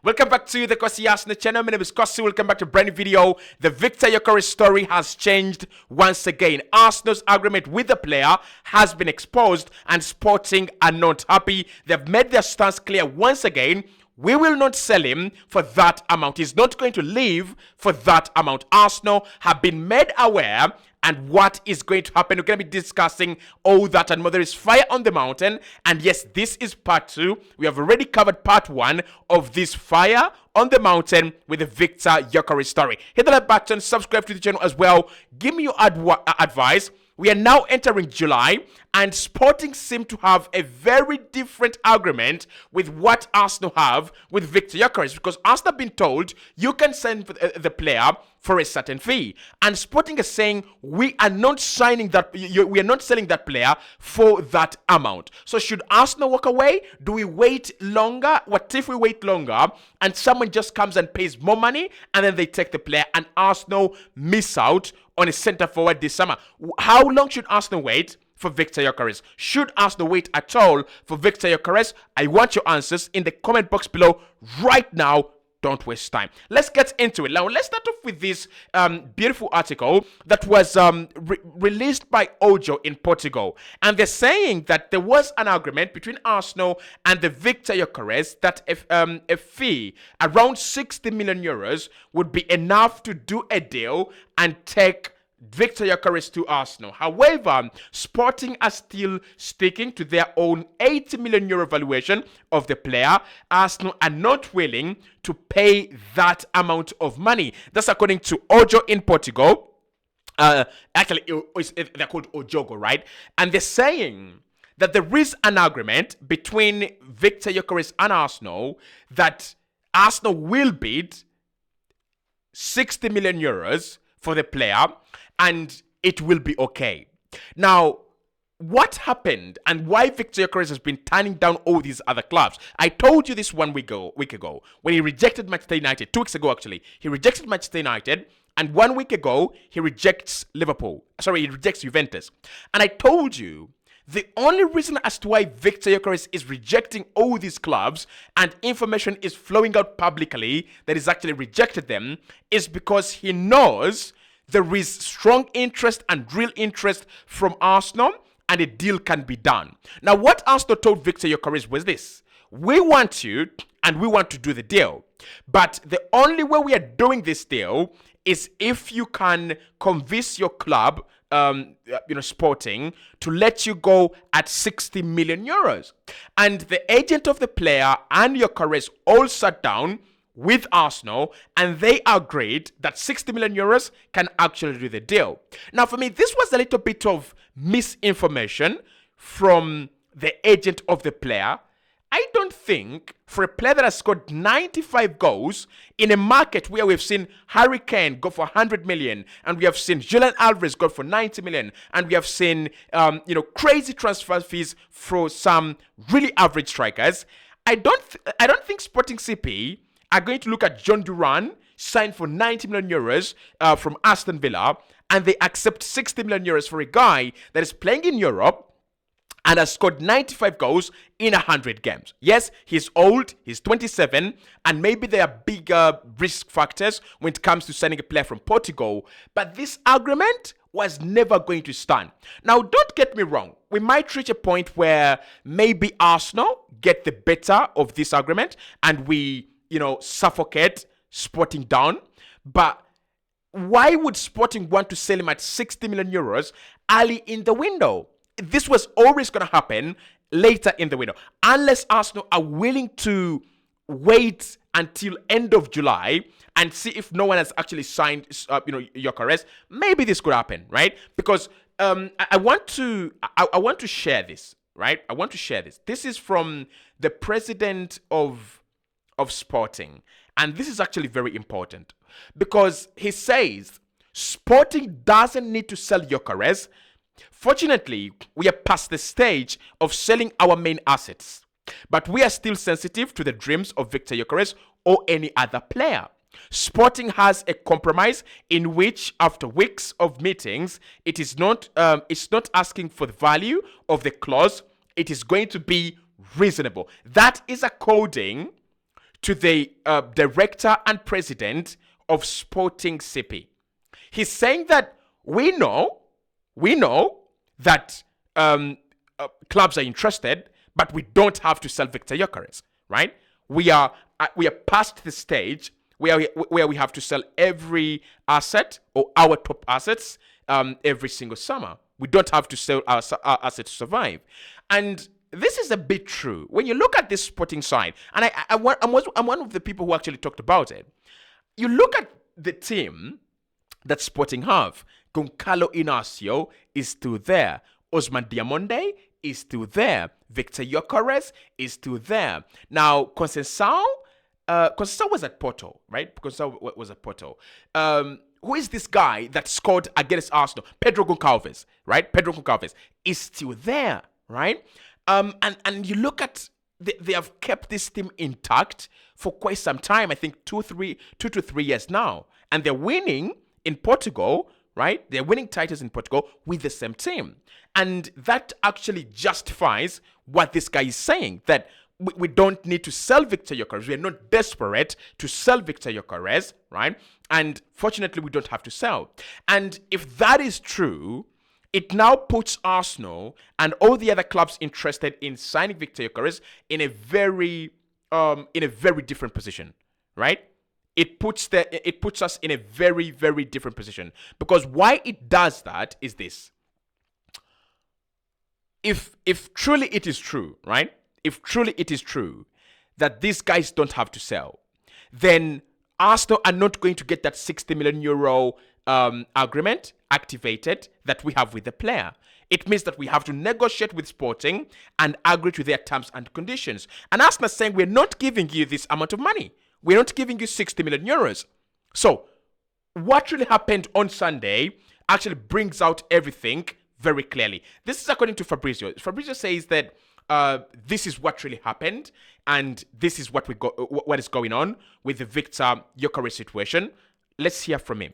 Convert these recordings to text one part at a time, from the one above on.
Welcome back to the Cossy channel. My name is Cossy. Welcome back to a brand new video. The Victor Gyokores story has changed once again. Arsenal's agreement with the player has been exposed and Sporting are not happy. They've made their stance clear once again. We will not sell him for that amount. He's not going to leave for that amount. Arsenal have been made aware and what is going to happen. We're going to be discussing all that and more. There is fire on the mountain. And yes, this is part 2. We have already covered part 1 of this fire on the mountain with the Victor Gyokores story. Hit the like button, subscribe to the channel as well. Give me your advice. We are now entering July, and Sporting seem to have a very different agreement with what Arsenal have with Victor Gyokores, because Arsenal have been told you can send the player for a certain fee, and Sporting is saying we are not signing that, we are not selling that player for that amount. So should Arsenal walk away? Do we wait longer? What if we wait longer and someone just comes and pays more money and then they take the player and Arsenal miss out on a centre forward this summer? How long should Arsenal wait for Victor Gyokores? Should Arsenal wait at all for Victor Gyokores? I want your answers in the comment box below right now. Don't waste time. Let's get into it. Now, let's start off with this beautiful article that was released by Ojo in Portugal. And they're saying that there was an agreement between Arsenal and the Victor Gyokores that a fee around 60 million euros would be enough to do a deal and take Victor Gyokores to Arsenal. However, Sporting are still sticking to their own 80 million euro valuation of the player. Arsenal are not willing to pay that amount of money. That's according to Ojo in Portugal. Actually, they're called Ojogo, right? And they're saying that there is an agreement between Victor Gyokores and Arsenal that Arsenal will bid 60 million euros for the player, and it will be okay. Now, what happened and why Victor Gyokores has been turning down all these other clubs? I told you this 1 week ago when he rejected Manchester United. 2 weeks ago, actually. He rejected Manchester United, and 1 week ago, he rejects he rejects Juventus. And I told you the only reason as to why Victor Gyokores is rejecting all these clubs and information is flowing out publicly that he's actually rejected them is because he knows there is strong interest and real interest from Arsenal and a deal can be done. Now, what Arsenal told Victor Gyokores was this: we want you and we want to do the deal. But the only way we are doing this deal is if you can convince your club, Sporting, to let you go at 60 million euros. And the agent of the player and Gyokores all sat down with Arsenal and they agreed that 60 million euros can actually do the deal. Now, for me, this was a little bit of misinformation from the agent of the player. I don't think for a player that has scored 95 goals in a market where we've seen Harry Kane go for 100 million and we have seen Julian Alvarez go for 90 million and we have seen crazy transfer fees for some really average strikers. I don't think Sporting CP are going to look at John Duran, signed for 90 million euros from Aston Villa, and they accept 60 million euros for a guy that is playing in Europe and has scored 95 goals in 100 games. Yes, he's old, he's 27, and maybe there are bigger risk factors when it comes to signing a player from Portugal, but this agreement was never going to stand. Now, don't get me wrong. We might reach a point where maybe Arsenal get the better of this agreement and we suffocate Sporting down. But why would Sporting want to sell him at 60 million euros early in the window? This was always going to happen later in the window. Unless Arsenal are willing to wait until end of July and see if no one has actually signed, Gyokores, maybe this could happen, right? Because I want to share this, right? I want to share this. This is from the president of Sporting, and this is actually very important because he says Sporting doesn't need to sell Gyokores. Fortunately, we are past the stage of selling our main assets, but we are still sensitive to the dreams of Victor Gyokores or any other player. Sporting has a compromise in which, after weeks of meetings, it's not asking for the value of the clause. It is going to be reasonable. That is according to the director and president of Sporting CP. He's saying that we know that clubs are interested, but we don't have to sell Victor Gyokores, right? We are past the stage where we have to sell every asset or our top assets every single summer. We don't have to sell our assets to survive. And this is a bit true. When you look at this Sporting side, and I'm one of the people who actually talked about it. You look at the team that Sporting have. Goncalo Inacio is still there. Osman Diamonde is still there. Victor Gyokores is still there. Now, Conceição was at Porto, right? Conceição was at Porto. Who is this guy that scored against Arsenal? Pedro Goncalves, right? Pedro Goncalves is still there, right? And you look at, they have kept this team intact for quite some time. I think 2 to 3 years now. And they're winning in Portugal, right? They're winning titles in Portugal with the same team. And that actually justifies what this guy is saying, that we don't need to sell Victor Gyokores. We're not desperate to sell Victor Gyokores, right? And fortunately, we don't have to sell. And if that is true, it now puts Arsenal and all the other clubs interested in signing Victor Gyokores in a very different position, right? It puts us in a very, very different position. Because why it does that is this. If truly it is true, right? If truly it is true that these guys don't have to sell, then Arsenal are not going to get that 60 million euro agreement activated that we have with the player. It means that we have to negotiate with Sporting and agree to their terms and conditions. And Arsenal is saying, we're not giving you this amount of money. We're not giving you 60 million euros. So what really happened on Sunday actually brings out everything very clearly. This is according to Fabrizio. Fabrizio says that this is what really happened, and this is what what is going on with the Victor Gyokores situation. Let's hear from him.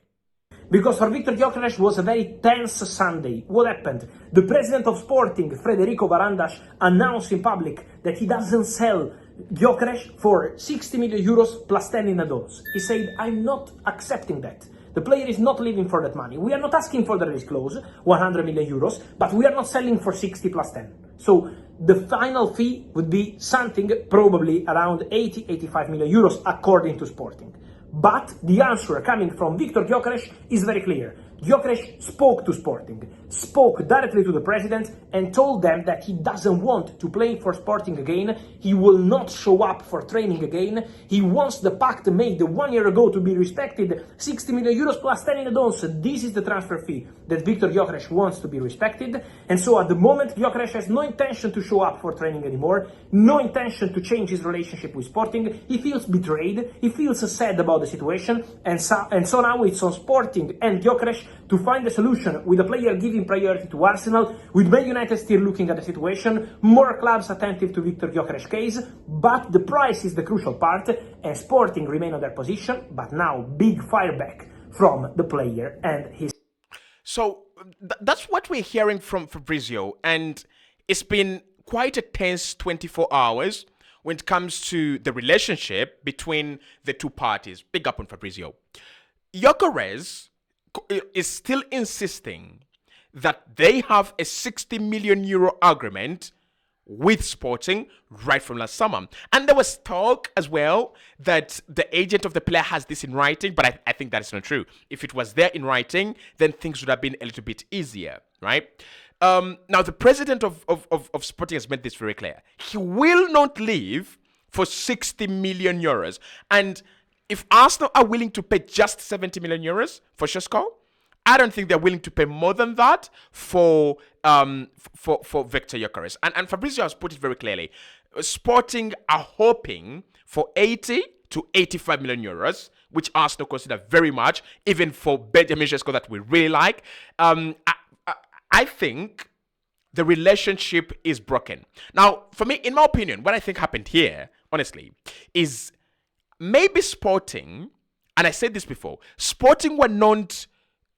Because for Victor Gyokores was a very tense Sunday. What happened? The president of Sporting, Frederico Varandas, announced in public that he doesn't sell Gyokores for 60 million euros plus 10 in advance. He said, I'm not accepting that. The player is not leaving for that money. We are not asking for the release clause, 100 million euros, but we are not selling for 60 plus 10. So the final fee would be something probably around 80-85 million euros according to Sporting. But the answer coming from Victor Gyokores is very clear. Gyokores spoke to Sporting, spoke directly to the president and told them that he doesn't want to play for Sporting again. He will not show up for training again. He wants the pact made 1 year ago to be respected, 60 million euros plus 10 in advance. This is the transfer fee that Victor Gyokores wants to be respected. And so at the moment, Gyokores has no intention to show up for training anymore, no intention to change his relationship with Sporting. He feels betrayed, he feels sad about the situation, and so now it's on Sporting and Gyokores to find a solution, with the player giving priority to Arsenal, with Man United still looking at the situation, more clubs attentive to Victor Gyokores' case, but the price is the crucial part, and Sporting remain on their position, but now big fireback from the player and his... So that's what we're hearing from Fabrizio, and it's been quite a tense 24 hours when it comes to the relationship between the two parties. Big up on Fabrizio. Gyokores is still insisting that they have a 60 million euro agreement with Sporting right from last summer. And there was talk as well that the agent of the player has this in writing, but I think that is not true. If it was there in writing, then things would have been a little bit easier, right? Now, the president of Sporting has made this very clear. He will not leave for 60 million euros. And if Arsenal are willing to pay just 70 million euros for Šeško, I don't think they're willing to pay more than that for Victor Gyokores. And Fabrizio has put it very clearly. Sporting are hoping for 80 to 85 million euros, which Arsenal consider very much, even for Benjamin Šeško that we really like. I think the relationship is broken. Now, for me, in my opinion, what I think happened here, honestly, is maybe Sporting, and I said this before, Sporting were not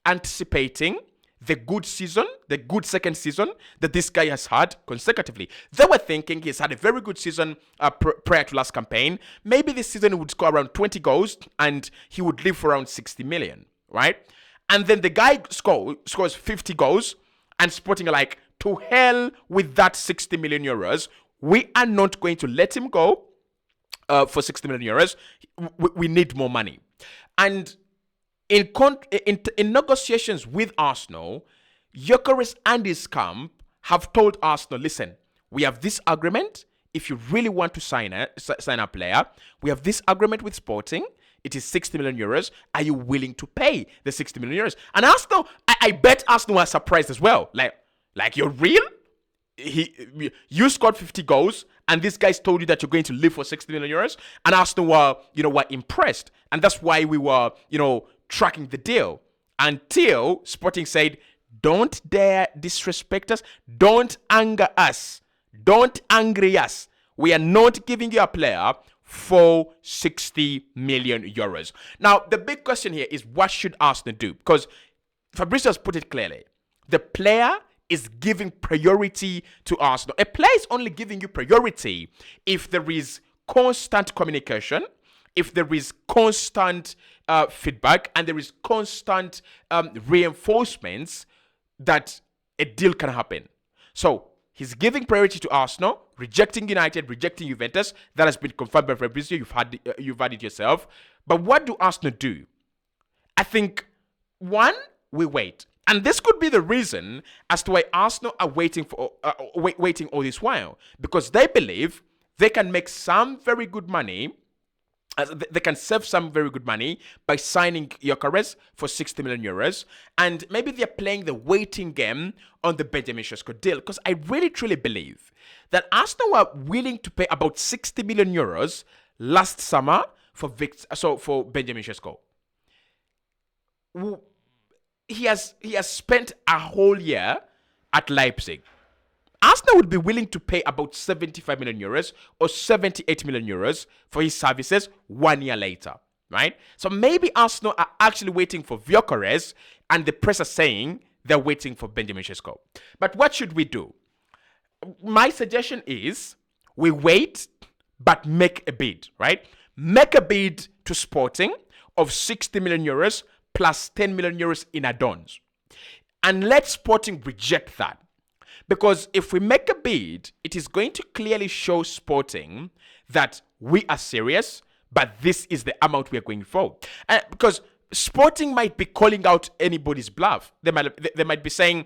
anticipating the good season, the good second season that this guy has had consecutively. They were thinking he's had a very good season prior to last campaign. Maybe this season he would score around 20 goals and he would live for around 60 million, right? And then the guy scores 50 goals and Sporting are like, to hell with that 60 million euros. We are not going to let him go for 60 million euros. We need more money. And in negotiations with Arsenal, Gyokores and his camp have told Arsenal, listen, we have this agreement. If you really want to sign a player, we have this agreement with Sporting. It is 60 million euros. Are you willing to pay the 60 million euros? And Arsenal, I bet Arsenal was surprised as well. Like you're real? You scored 50 goals, and these guys told you that you're going to live for 60 million euros, and Arsenal were impressed, and that's why we were tracking the deal until Sporting said, "Don't dare disrespect us, don't anger us, don't angry us. We are not giving you a player for 60 million euros." Now, the big question here is, what should Arsenal do? Because Fabrizio has put it clearly: the player is giving priority to Arsenal. A player is only giving you priority if there is constant communication, if there is constant feedback, and there is constant reinforcements that a deal can happen. So he's giving priority to Arsenal, rejecting United, rejecting Juventus. That has been confirmed by Fabrizio. You've had it yourself. But what do Arsenal do? I think, one, we wait. And this could be the reason as to why Arsenal are waiting all this while, because they believe they can make some very good money. They can save some very good money by signing Gyokores for 60 million euros, and maybe they're playing the waiting game on the Benjamin Sesko deal. Because I really truly believe that Arsenal were willing to pay about 60 million euros last summer for Benjamin Sesko. He has spent a whole year at Leipzig. Arsenal would be willing to pay about 75 million euros or 78 million euros for his services 1 year later, right? So maybe Arsenal are actually waiting for Gyokores, and the press are saying they're waiting for Benjamin Sesko. But what should we do? My suggestion is we wait, but make a bid, right? Make a bid to Sporting of 60 million euros plus 10 million euros in add-ons. And let Sporting reject that. Because if we make a bid, it is going to clearly show Sporting that we are serious, but this is the amount we are going for. Because Sporting might be calling out anybody's bluff. They might be saying,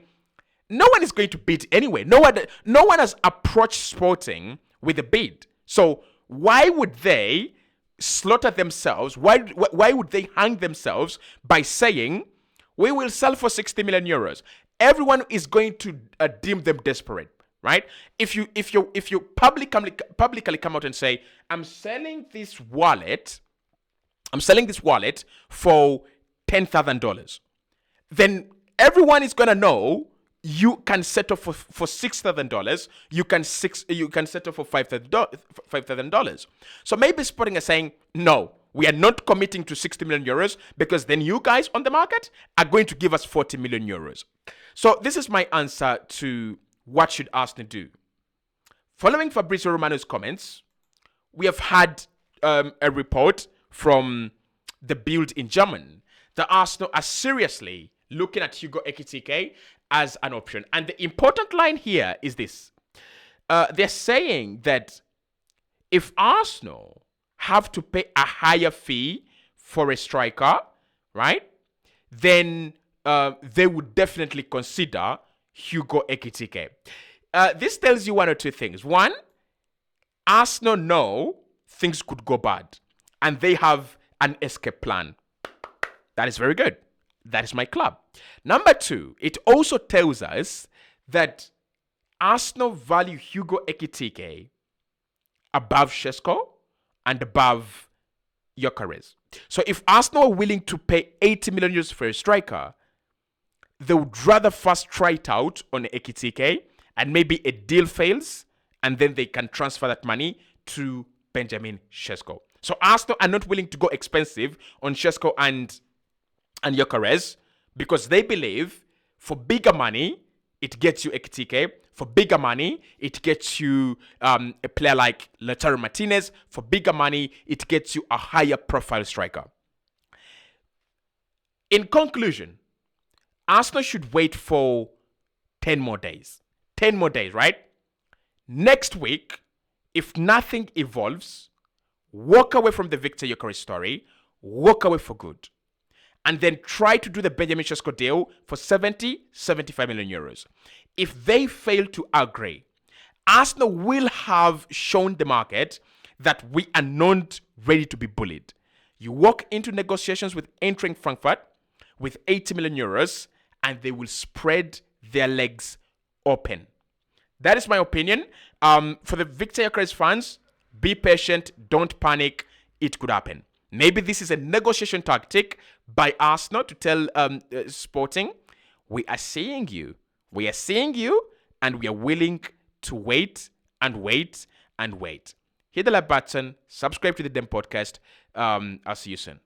no one is going to bid anyway. No one has approached Sporting with a bid. So why would they slaughter themselves? Why would they hang themselves by saying, we will sell for 60 million euros? Everyone is going to deem them desperate, right? If you publicly come out and say, I'm selling this wallet for $10,000, then everyone is gonna know you can settle for $6,000. You can settle for $5,000. So maybe Sporting is saying, no, we are not committing to 60 million euros, because then you guys on the market are going to give us 40 million euros. So this is my answer to what should Arsenal do. Following Fabrizio Romano's comments, we have had a report from the Bild in German that Arsenal are seriously looking at Hugo Ekitike as an option. And the important line here is this. They're saying that if Arsenal have to pay a higher fee for a striker, right, then they would definitely consider Hugo Ekitike. This tells you one or two things. One, Arsenal know things could go bad, and they have an escape plan. That is very good. That is my club. Number two, it also tells us that Arsenal value Hugo Ekitike above Sesko and above Gyokores. So if Arsenal are willing to pay 80 million euros for a striker, they would rather first try it out on Ekitike, and maybe a deal fails, and then they can transfer that money to Benjamin Sesko. So Arsenal are not willing to go expensive on Sesko and Gyokores, because they believe For bigger money, it gets you Ekitike. For bigger money, it gets you a player like Lautaro Martinez. For bigger money, it gets you a higher profile striker. In conclusion, Arsenal should wait for 10 more days. 10 more days, right? Next week, if nothing evolves, walk away from the Victor Gyokores story, walk away for good. And then try to do the Benjamin Sesko deal for 75 million euros. If they fail to agree, Arsenal will have shown the market that we are not ready to be bullied. You walk into negotiations with entering Frankfurt with 80 million euros and they will spread their legs open. That is my opinion. For the Victor Gyokores fans, be patient, don't panic, it could happen. Maybe this is a negotiation tactic by Arsenal to tell Sporting, we are seeing you, and we are willing to wait and wait and wait. Hit the like button, subscribe to the Dem Podcast. I'll see you soon.